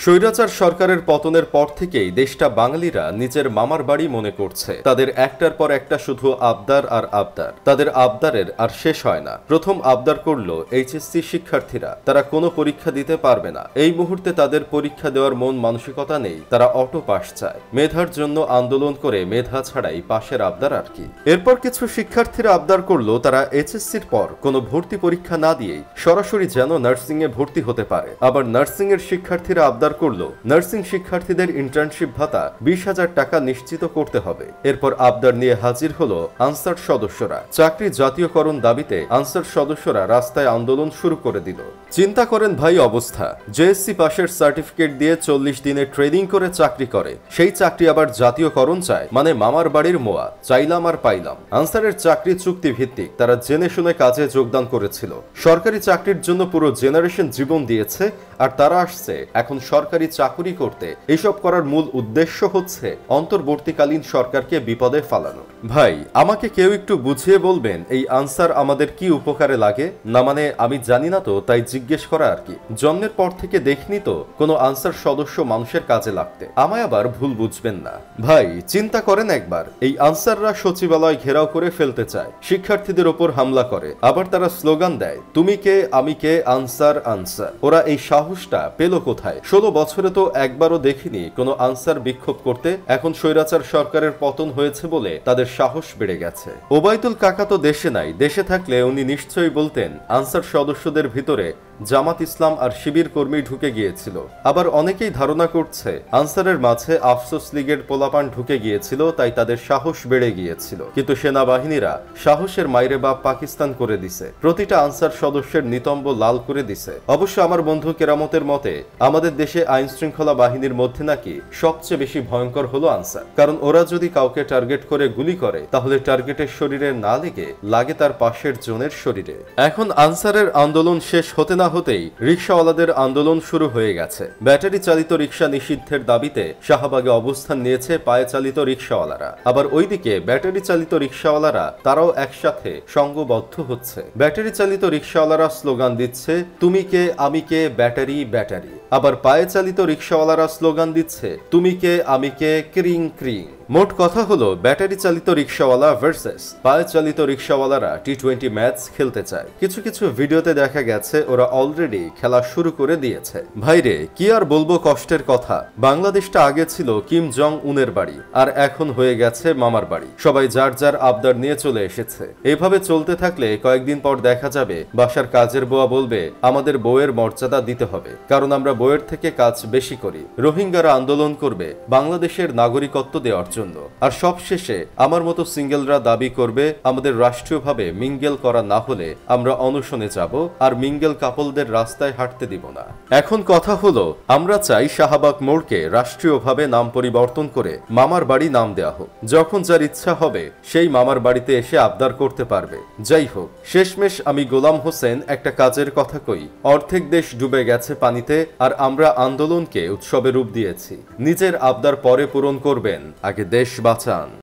স্বৈরাচার সরকারের পতনের পর থেকেই দেশটা বাঙালিরা নিজের মামার বাড়ি মনে করছে। তাদের একটার পর একটা শুধু আবদার আর আবদার। তাদের আবদারের আর শেষ হয় না। প্রথম আবদার করলো এইচএসসি শিক্ষার্থীরা, তারা কোনো পরীক্ষা দিতে পারবে না। এই মুহূর্তে তাদের পরীক্ষা দেওয়ার মন মানসিকতা নেই, তারা অটো পাস চায়। মেধার জন্য আন্দোলন করে মেধা ছাড়াই পাশের আবদার আর কি। এরপর কিছু শিক্ষার্থীরা আবদার করলো তারা এইচএসসির পর কোনো ভর্তি পরীক্ষা না দিয়েই সরাসরি যেন নার্সিং এ ভর্তি হতে পারে। আবার নার্সিং এর শিক্ষার্থীরা আবদার করলো নার্সিং শিক্ষার্থীদের ইন্টার্নশিপ ভাতা 20,000 টাকা নিশ্চিত করতে হবে। এরপর আবদার নিয়ে হাজির হলো আনসার সদস্যরা। চাকরি জাতীয়করণ দাবিতে আনসার সদস্যরা রাস্তায় আন্দোলন শুরু করে দিল। চিন্তা করেন ভাই অবস্থা, জেএসসি পাশের সার্টিফিকেট দিয়ে 40 দিনে ট্রেনিং করে চাকরি করে, সেই চাকরি আবার জাতীয়করণ চায়, মানে মামার বাড়ির মোয়া, চাইলাম আর পাইলাম। আনসারের চাকরি চুক্তি ভিত্তিক, তারা জেনে শুনে কাজে যোগদান করেছিল। সরকারি চাকরির জন্য পুরো জেনারেশন জীবন দিয়েছে, আর তারা আসছে এখন সরকারি চাকরি করতে। এসব করার মূল উদ্দেশ্য হচ্ছে অন্তর্বর্তীকালীন সরকারকে বিপদে ফালানো। ভাই আমাকে কেউ একটু বুঝিয়ে বলবেন এই আনসার আমাদের কি উপকারে লাগে? না মানে আমি জানি না তো, তাই জিজ্ঞেস করা আর কি। জন্মের পর থেকে দেখিনি তো কোনো আনসার সদস্য মানুষের কাজে লাগতে। আমায় আবার ভুল বুঝবেন না ভাই। চিন্তা করেন একবার, এই আনসাররা সচিবালয় ঘেরাও করে ফেলতে চায়, শিক্ষার্থীদের ওপর হামলা করে, আবার তারা স্লোগান দেয় তুমি কে আমি কে, আনসার আনসার। ওরা এই সাহসটা পেল কোথায়? 16 বছরে তো একবারও দেখিনি কোনো আনসার বিক্ষোভ করতে। এখন স্বৈরাচার সরকারের পতন হয়েছে বলে তাদের সাহস বেড়ে গেছে। ওবায়দুল কাকা তো দেশে নাই, দেশে থাকলে উনি নিশ্চয়ই বলতেন আনসার সদস্যদের ভিতরে জামাত ইসলাম আর শিবির কর্মী ঢুকে গিয়েছিল। আবার অনেকেই ধারণা করছে আনসারের মাঝে আফসোস লীগের পোলাপান ঢুকে গিয়েছিল, তাই তাদের সাহস বেড়ে গিয়েছিল। কিন্তু সেনাবাহিনীরা সাহসের মাইরে বাপ পাকিস্তান করে দিছে, প্রতিটা আনসার সদস্যের নিতম্ব লাল করে দিছে। অবশ্য আমার বন্ধু কেরামতের মতে আমাদের দেশে আইন শৃঙ্খলা বাহিনীর মধ্যে নাকি সবচেয়ে বেশি ভয়ঙ্কর হলো আনসার। কারণ ওরা যদি কাউকে টার্গেট করে গুলি করে, তাহলে টার্গেটের শরীরে না লেগে লাগে তার পাশের জনের শরীরে। এখন আনসারের আন্দোলন শেষ হতে না হতেই রিকশাওয়ালাদের আন্দোলন শুরু হয়ে গেছে। ব্যাটারি চালিত রিকশা নিষিদ্ধের দাবিতে শাহবাগে অবস্থান নিয়েছে পায়ে চালিত রিকশাওয়ালারা। আবার ওইদিকে ব্যাটারি চালিত রিকশাওয়ালারা তারাও একসাথে সংঘবদ্ধ হচ্ছে। ব্যাটারি চালিত রিকশাওয়ালারা স্লোগান দিচ্ছে তুমি কে আমি কে, ব্যাটারি ব্যাটারি। আবার পায়ে চালিত রিকশাওয়ালারা স্লোগান দিচ্ছে তুমি কে আমি কে, ক্রিং ক্রিং। মোট কথা হলো ব্যাটারি চালিত রিকশাওয়ালা ভার্সেস পায়ে চালিত রিকশাওয়ালারা টি20 ম্যাচ খেলতে চায়। কিছু কিছু ভিডিওতে দেখা গেছে ওরা অলরেডি খেলা শুরু করে দিয়েছে। ভাইরে কি আর বলবো কষ্টের কথা, বাংলাদেশটা আগে ছিল কিম জং উনের বাড়ি, আর এখন হয়ে গেছে মামার বাড়ি। সবাই যার যার আবদার নিয়ে চলে এসেছে। এভাবে চলতে থাকলে কয়েকদিন পর দেখা যাবে বাসার কাজের বুয়া বলবে আমাদের বউয়ের মর্যাদা দিতে হবে, কারণ আমরা বউয়ের থেকে কাজ বেশি করি। রোহিঙ্গারা আন্দোলন করবে বাংলাদেশের নাগরিকত্ব দেওয়ার জন্য। আর সবশেষে আমার মতো সিঙ্গেলরা দাবি করবে আমাদের রাষ্ট্রীয়ভাবে মিঙ্গেল করা না হলে আমরা অনশনে যাব, আর মিঙ্গেল কাপলদের রাস্তায় হাঁটতে দিব না। এখন কথা হলো আমরা চাই শাহবাগ মোড়কে রাষ্ট্রীয়ভাবে নাম পরিবর্তন করে মামার বাড়ি নাম দেওয়া হোক। যখন যার ইচ্ছা হবে সেই মামার বাড়িতে এসে আবদার করতে পারবে। যাই হোক, শেষমেশ আমি গোলাম হোসেন একটা কাজের কথা কই। অর্ধেক দেশ ডুবে গেছে পানিতে, আর আমরা আন্দোলনকে উৎসবে রূপ দিয়েছি। নিজের আবদার পরে পূরণ করবেন, আগে দেশ বাঁচান।